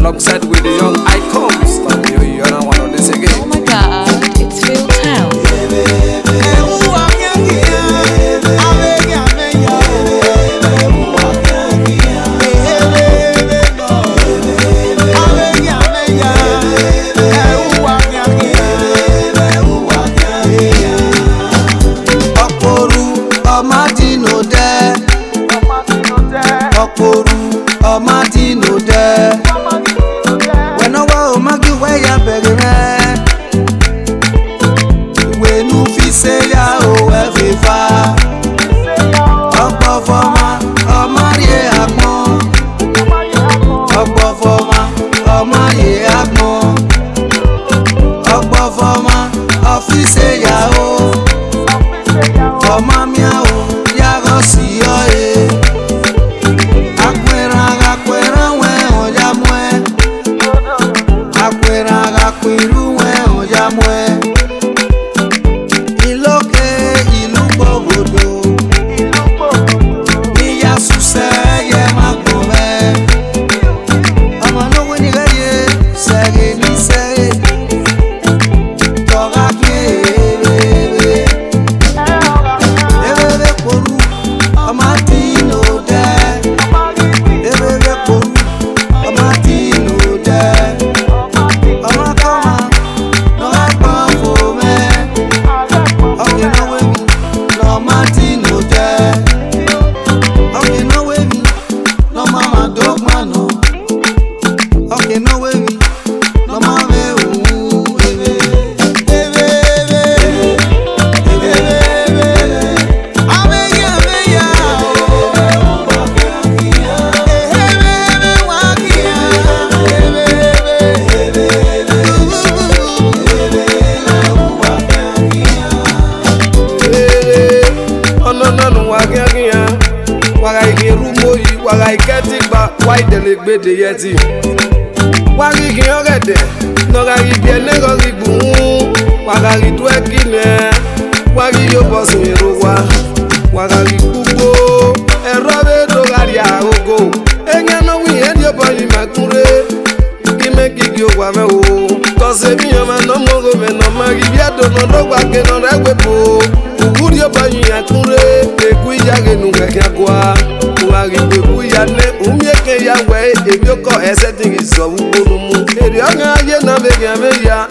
alongside with the young icons. Love you, you don't want this again. Oh my God, it's Phil Town. Why the leg the yeti? Why you get there? No, I get never boom. Why are you working there? Why are you bossing your work? Why are you go? And Robert Dogaria go. And you know we had your body, my cure. Give me give you one. Cause if you are no more than no more, if you don't know what can on that webo. Would your body a cure? A queen no can umyeke ya we ebioko esetting is so eri onya ye na be ya